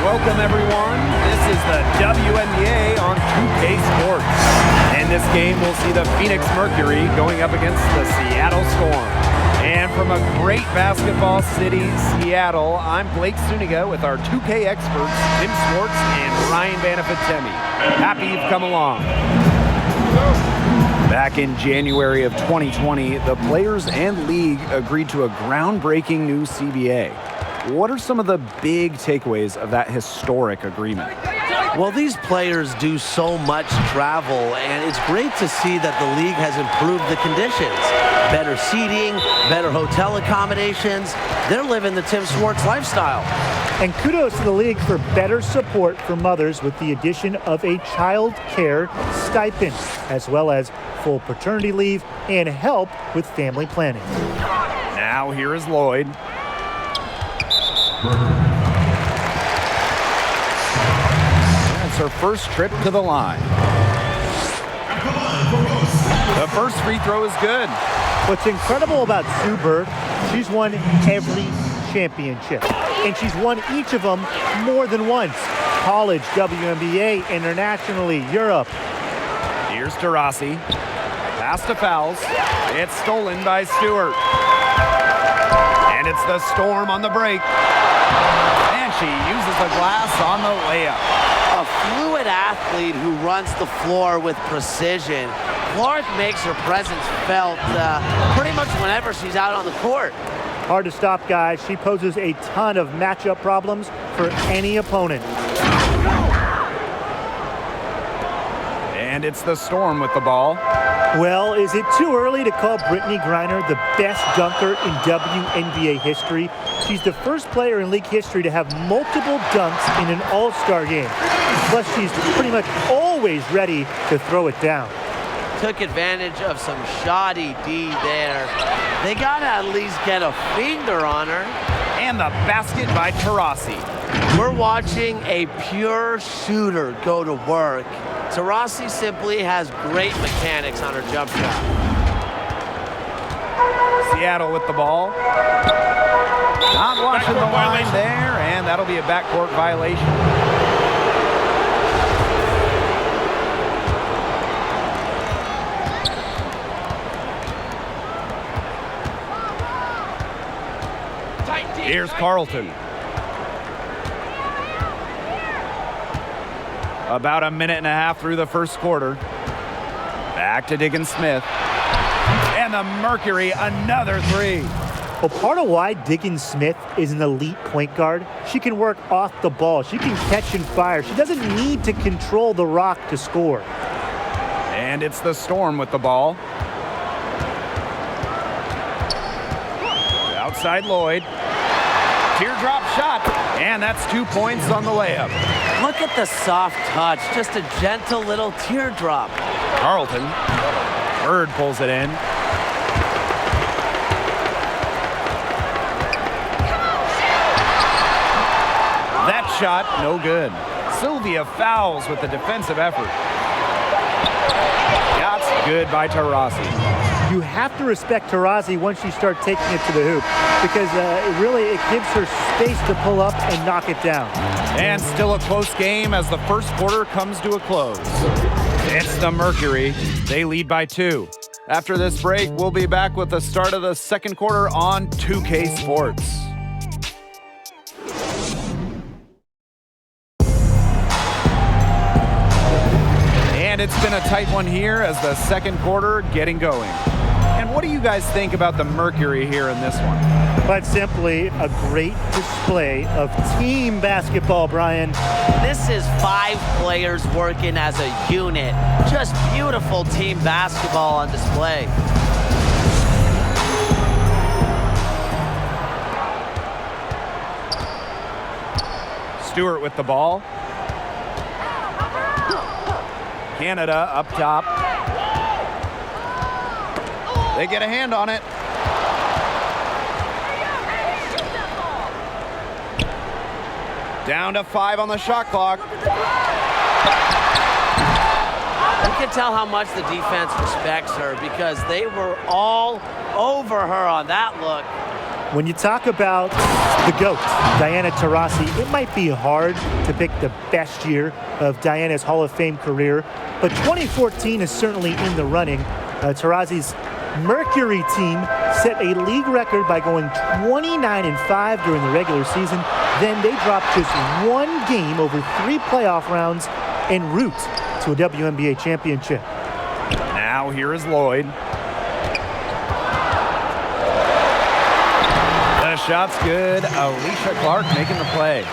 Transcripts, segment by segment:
Welcome, everyone. This is the WNBA on 2K Sports. In this game, we'll see the Phoenix Mercury going up against the Seattle Storm. And from a great basketball city, Seattle, I'm Blake Suniga with our 2K experts, Tim Swartz and Ryan Banafitemi. Happy you've come along. Back in January of 2020, the players and league agreed to a groundbreaking new CBA. What are some of the big takeaways of that historic agreement? Well, these players do so much travel, and it's great to see that the league has improved the conditions. Better seating, better hotel accommodations. They're living the Tim Swartz lifestyle. And kudos to the league for better support for mothers with the addition of a child care stipend, as well as full paternity leave and help with family planning. Now here is Lloyd. It's her first trip to the line. The first free throw is good. What's incredible about Sue Bird, she's won every championship, and she's won each of them more than once. College, WNBA, internationally, Europe. Here's Taurasi. Pass to Fowles. It's stolen by Stewart. And it's the Storm on the break. And she uses the glass on the layup. A fluid athlete who runs the floor with precision. Clark makes her presence felt pretty much whenever she's out on the court. Hard to stop, guys. She poses a ton of matchup problems for any opponent. And it's the Storm with the ball. Well, is it too early to call Brittany Griner the best dunker in WNBA history? She's the first player in league history to have multiple dunks in an all-star game. Plus, she's pretty much always ready to throw it down. Took advantage of some shoddy D there. They gotta at least get a finger on her. And the basket by Taurasi. We're watching a pure shooter go to work. Taurasi simply has great mechanics on her jump shot. Seattle with the ball. Not watching the line there, and that'll be a backcourt violation. Here's Carlton. About a minute and a half through the first quarter. Back to Diggins-Smith. And the Mercury, another three. Well, part of why Diggins-Smith is an elite point guard, she can work off the ball. She can catch and fire. She doesn't need to control the rock to score. And it's the Storm with the ball. Outside Lloyd. Teardrop shot, and that's 2 points on the layup. Look at the soft touch, just a gentle little teardrop. Carlton. Bird pulls it in. That shot, no good. Sylvia Fowles with the defensive effort. Shots good by Taurasi. You have to respect Taurasi once she starts taking it to the hoop, because it gives her space to pull up and knock it down. And still a close game as the first quarter comes to a close. It's the Mercury. They lead by 2. After this break, we'll be back with the start of the second quarter on 2K Sports. And it's been a tight one here as the second quarter getting going. And what do you guys think about the Mercury here in this one? But simply a great display of team basketball, Brian. This is 5 players working as a unit. Just beautiful team basketball on display. Stewart with the ball. Canada up top. They get a hand on it. Down to 5 on the shot clock. You can tell how much the defense respects her because they were all over her on that look. When you talk about the GOAT, Diana Taurasi, it might be hard to pick the best year of Diana's Hall of Fame career, but 2014 is certainly in the running. Taurasi's Mercury team set a league record by going 29-5 during the regular season. Then they dropped just one game over 3 playoff rounds en route to a WNBA championship. Now here is Lloyd. The shot's good. Alicia Clark making the play.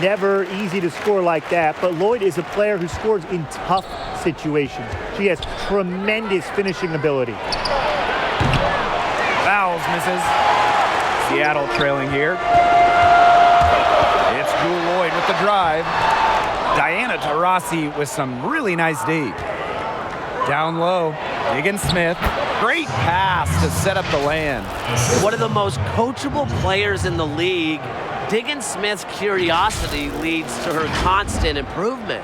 Never easy to score like that, but Lloyd is a player who scores in tough situations. She has tremendous finishing ability. Fouls, misses. Seattle trailing here. It's Jewel Lloyd with the drive. Diana Taurasi with some really nice D. Down low, Diggins-Smith. Great pass to set up the land. One of the most coachable players in the league, Diggins-Smith's curiosity leads to her constant improvement.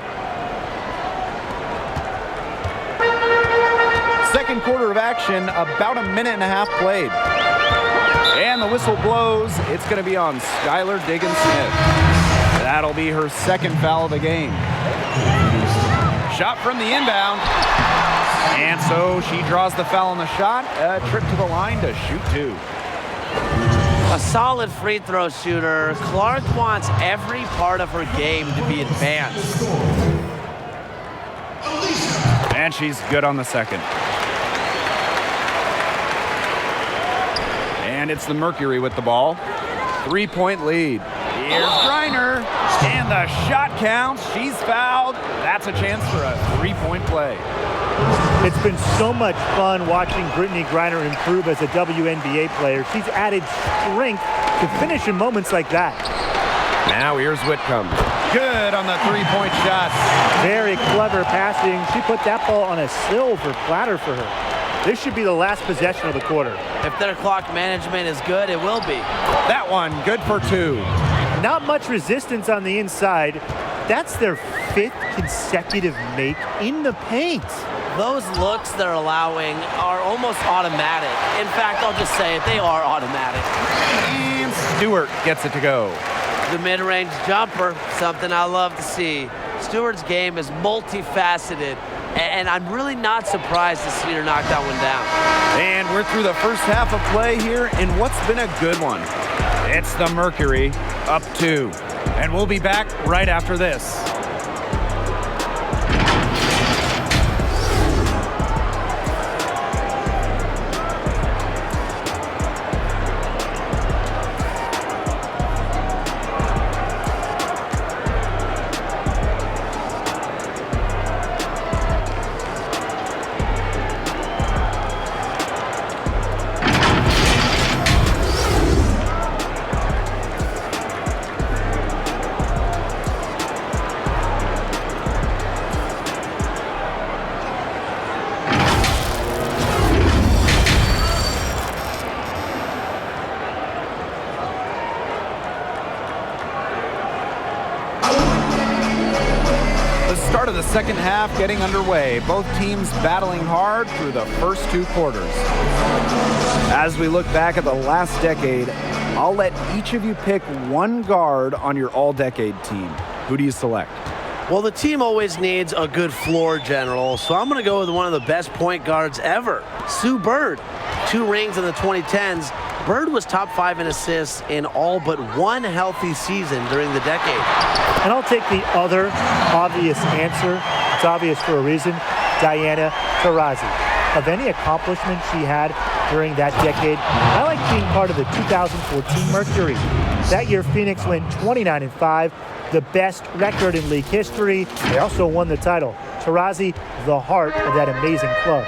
Second quarter of action, about a minute and a half played. And the whistle blows. It's going to be on Skylar Diggins-Smith. That'll be her second foul of the game. Shot from the inbound. And so she draws the foul on the shot. A trip to the line to shoot 2. A solid free throw shooter. Clark wants every part of her game to be advanced. And she's good on the second. And it's the Mercury with the ball. 3-point lead. Here's Griner. And the shot counts. She's fouled. That's a chance for a 3-point play. It's been so much fun watching Brittney Griner improve as a WNBA player. She's added strength to finish in moments like that. Now here's Whitcomb. Good on the 3-point shot. Very clever passing. She put that ball on a silver platter for her. This should be the last possession of the quarter. If their clock management is good, it will be. That one, good for 2. Not much resistance on the inside. That's their 5th consecutive make in the paint. Those looks they're allowing are almost automatic. In fact, I'll just say it, they are automatic. And Stewart gets it to go. The mid-range jumper, something I love to see. Stewart's game is multifaceted, and I'm really not surprised to see her knock that one down. And we're through the first half of play here in what's been a good one. It's the Mercury up 2. And we'll be back right after this. Start of the second half getting underway. Both teams battling hard through the first 2 quarters. As we look back at the last decade, I'll let each of you pick one guard on your all-decade team. Who do you select? Well, the team always needs a good floor general, so I'm going to go with one of the best point guards ever, Sue Bird. 2 rings in the 2010s. Bird was top 5 in assists in all but one healthy season during the decade. And I'll take the other obvious answer. It's obvious for a reason. Diana Taurasi. Of any accomplishment she had during that decade, I like being part of the 2014 Mercury. That year, Phoenix went 29-5, the best record in league history. They also won the title. Taurasi, the heart of that amazing club.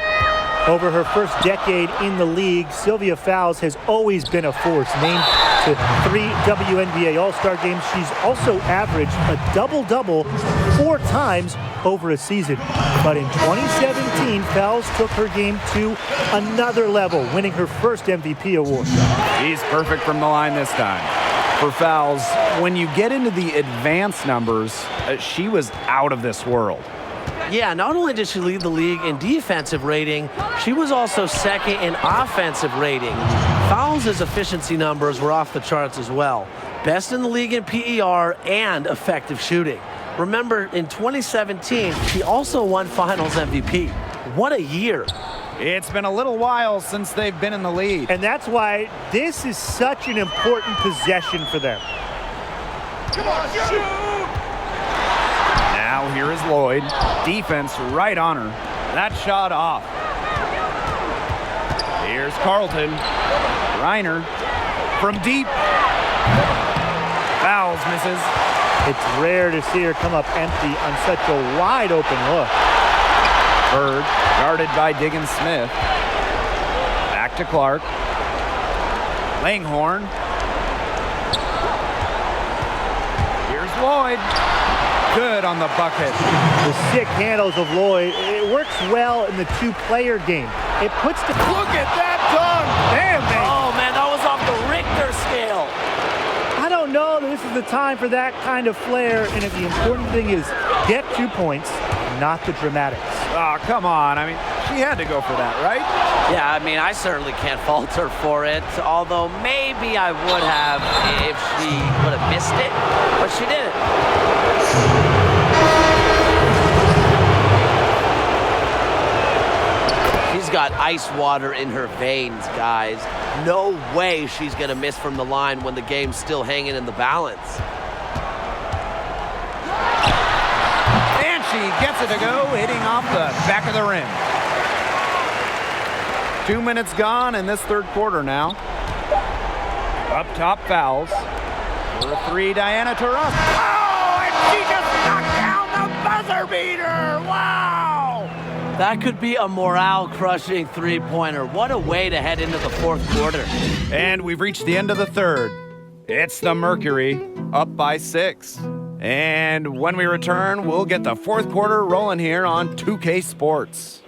Over her first decade in the league, Sylvia Fowles has always been a force. Named to 3 WNBA All-Star games, she's also averaged a double-double 4 times over a season. But in 2017, Fowles took her game to another level, winning her first MVP award. He's perfect from the line this time. For Fowles, when you get into the advanced numbers, she was out of this world. Yeah, not only did she lead the league in defensive rating, she was also second in offensive rating. Fowles' efficiency numbers were off the charts as well. Best in the league in PER and effective shooting. Remember, in 2017, he also won Finals MVP. What a year. It's been a little while since they've been in the lead. And that's why this is such an important possession for them. Come on, shoot! Now here is Lloyd. Defense right on her. That shot off. Here's Carlton. Reiner from deep. Fowles misses. It's rare to see her come up empty on such a wide open look. Bird guarded by Diggins Smith. Back to Clark. Langhorn. Here's Lloyd. Good on the bucket. The sick handles of Lloyd, it works well in the two-player game. It puts the... Look at that dunk! Damn, man. Oh, man, that was off the Richter scale. I don't know that this is the time for that kind of flair, and if the important thing is get 2 points, not the dramatics. Oh, come on. I mean, she had to go for that, right? Yeah, I mean, I certainly can't fault her for it, although maybe I would have if she would have missed it, but she didn't. She's got ice water in her veins, guys. No way she's going to miss from the line when the game's still hanging in the balance. And she gets it to go, hitting off the back of the rim. 2 minutes gone in this third quarter now. Up top, Fowles. For a three, Diana Taurasi. Oh, and she just knocked down the buzzer beater. Wow! That could be a morale-crushing three-pointer. What a way to head into the fourth quarter. And we've reached the end of the third. It's the Mercury, up by 6. And when we return, we'll get the fourth quarter rolling here on 2K Sports.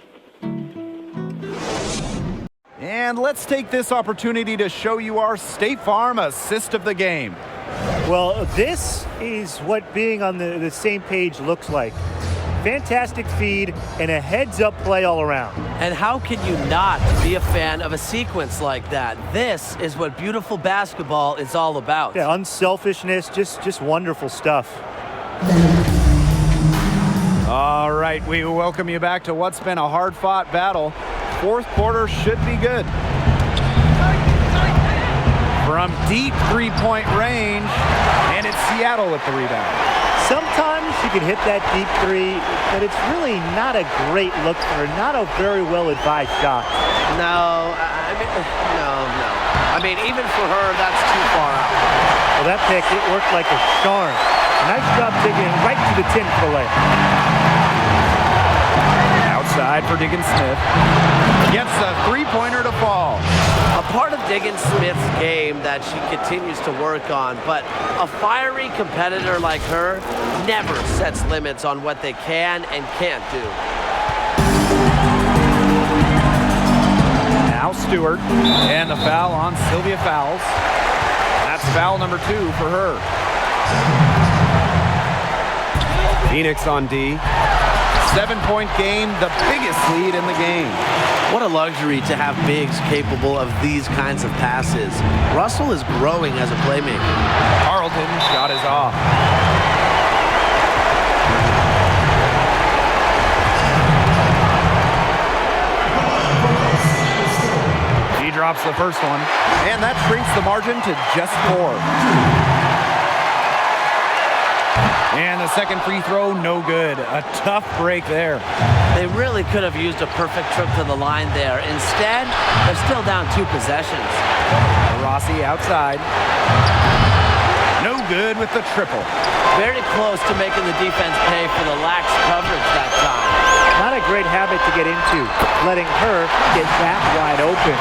And let's take this opportunity to show you our State Farm assist of the game. Well, this is what being on the same page looks like. Fantastic feed and a heads-up play all around. And how can you not be a fan of a sequence like that? This is what beautiful basketball is all about. Yeah, unselfishness, just wonderful stuff. All right, we welcome you back to what's been a hard-fought battle. Fourth quarter should be good. From deep three-point range, and it's Seattle with the rebound. Sometimes she can hit that deep three, but it's really not a great look for her, not a very well-advised shot. No. I mean, even for her, that's too far out. Well, that pick, it worked like a charm. Nice job taking it right to the tin for the layup. Outside for Diggins Smith. Gets a three-pointer to fall. A part of Diggins Smith's game that she continues to work on, but a fiery competitor like her never sets limits on what they can and can't do. Now Stewart, and the foul on Sylvia Fowles. That's foul number 2 for her. Phoenix on D. 7-point game, the biggest lead in the game. What a luxury to have bigs capable of these kinds of passes. Russell is growing as a playmaker. Carlton shot is off. He drops the first one, and that shrinks the margin to just 4. And the second free throw, no good. A tough break there. They really could have used a perfect trip to the line there. Instead, they're still down 2 possessions. Rossi outside. No good with the triple. Very close to making the defense pay for the lax coverage that time. Not a great habit to get into, letting her get that wide open.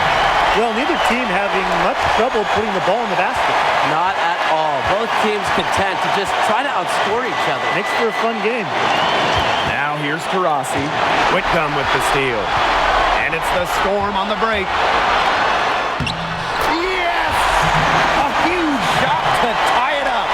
Well, neither team having much trouble putting the ball in the basket. Not at all. Both teams content to just try to outscore each other. Makes for a fun game. Now here's Taurasi. Whitcomb with the steal. And it's the Storm on the break. Yes! A huge shot to tie it up.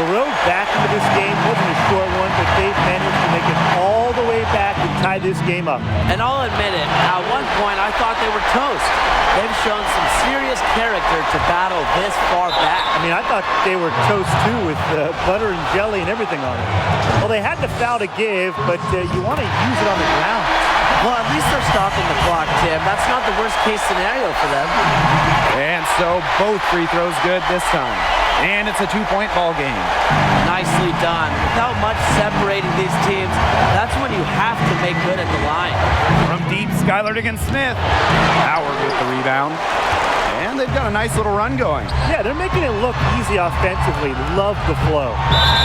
The road back into this game wasn't a short one, but they've managed to make it all the way back and tie this game up. And I'll admit it, at one point I thought they were toast. They've shown some serious character to battle this far back. I mean, I thought they were toast too with butter and jelly and everything on it. Well, they had the foul to give, but you want to use it on the ground. Well, at least they're stopping the clock, Tim. That's not the worst case scenario for them. And so both free throws good this time. And it's a 2-point ball game. Nicely done. Without much separating these teams, that's when you have to make good at the line. From deep, Skylar against Smith. Howard with the rebound. And they've got a nice little run going. Yeah, they're making it look easy offensively. Love the flow.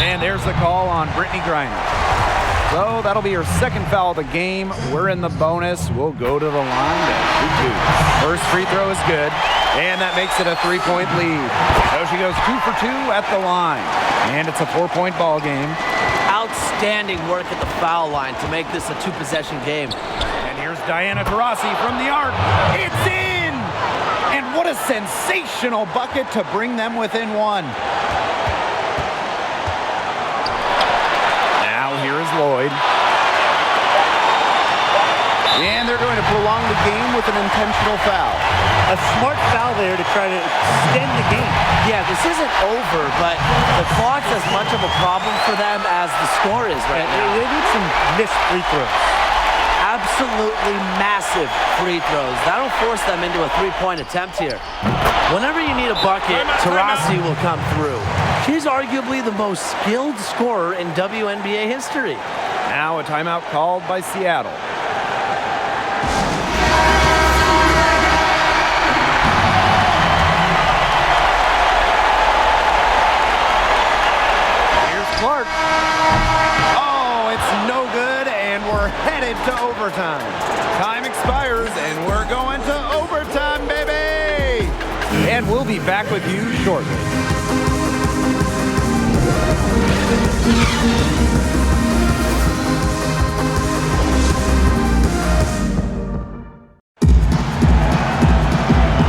And there's the call on Brittany Griner. So that'll be her second foul of the game. We're in the bonus. We'll go to the line to shoot 2. First free throw is good, and that makes it a 3-point lead. So she goes 2 for 2 at the line, and it's a 4-point ball game. Outstanding work at the foul line to make this a 2-possession game. And here's Diana Taurasi from the arc. It's in! And what a sensational bucket to bring them within 1. Here is Lloyd. And they're going to prolong the game with an intentional foul. A smart foul there to try to extend the game. Yeah, this isn't over, but the clock's as much of a problem for them as the score is right now. They need some missed free throws. Absolutely massive free throws. That'll force them into a 3-point attempt here. Whenever you need a bucket, Taurasi will come through. She's arguably the most skilled scorer in WNBA history. Now a timeout called by Seattle. Here's Clark. Oh, it's no good, and we're headed to overtime. Time expires, and we're going to overtime, baby! And we'll be back with you shortly.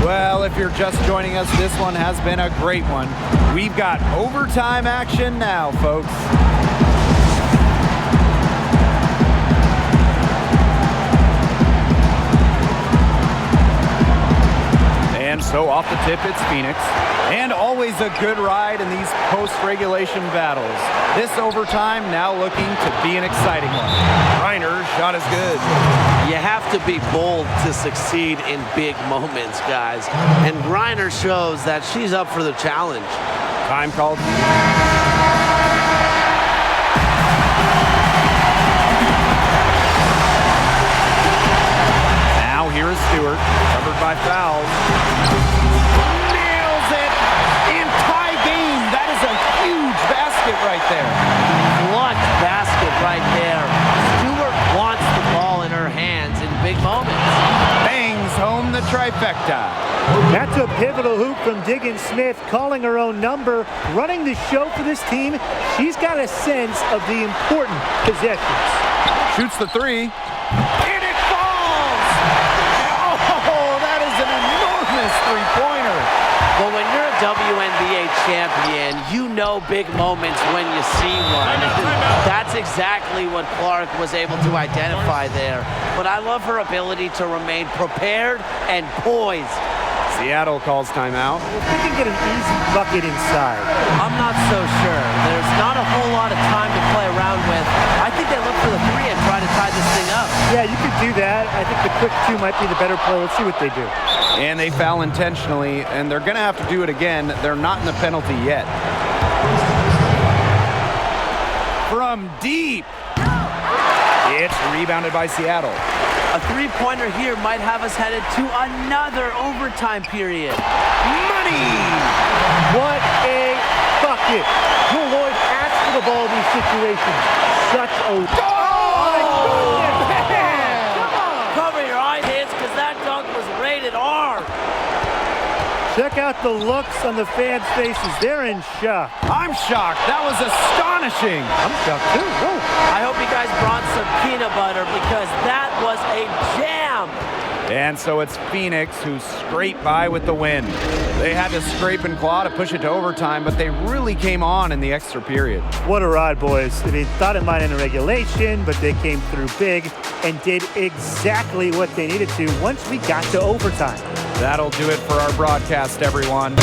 Well, if you're just joining us, this one has been a great one. We've got overtime action now, folks. And so off the tip, it's Phoenix. And always a good ride in these post-regulation battles. This overtime now looking to be an exciting one. Reiner's shot is good. You have to be bold to succeed in big moments, guys. And Griner shows that she's up for the challenge. Time called. Now here is Stewart, covered by fouls. Nails it in tie game. That is a huge basket right there. Clutch basket right there. Stewart wants the ball in her hands in big moments. Bangs home the trifecta. That's a pivotal hoop from Diggins Smith, calling her own number, running the show for this team. She's got a sense of the important possessions. Shoots the 3. And it falls! Oh, that is an enormous three-pointer. Well, when you're a WNBA champion, you know big moments when you see one. That's exactly what Clark was able to identify there. But I love her ability to remain prepared and poised. Seattle calls timeout. If we can get an easy bucket inside. I'm not so sure. There's not a whole lot of time to play around with. I think they look for the 3 and try to tie this thing up. Yeah, you could do that. I think the quick 2 might be the better play. Let's see what they do. And they foul intentionally, and they're going to have to do it again. They're not in the penalty yet. From deep. It's rebounded by Seattle. A 3-pointer here might have us headed to another overtime period. Money! What a bucket. Jewel Lloyd asks for the ball in these situations. Such a... Cover your eye hits because that dunk was rated R. Check out the looks on the fans' faces. They're in shock. I'm shocked. That was astonishing. I'm shocked too. Whoa. I hope you guys brought some peanut butter because that was a jam. And so it's Phoenix who scraped by with the win. They had to scrape and claw to push it to overtime, but they really came on in the extra period. What a ride, boys. They thought it might end in regulation, but they came through big and did exactly what they needed to once we got to overtime. That'll do it for our broadcast, everyone.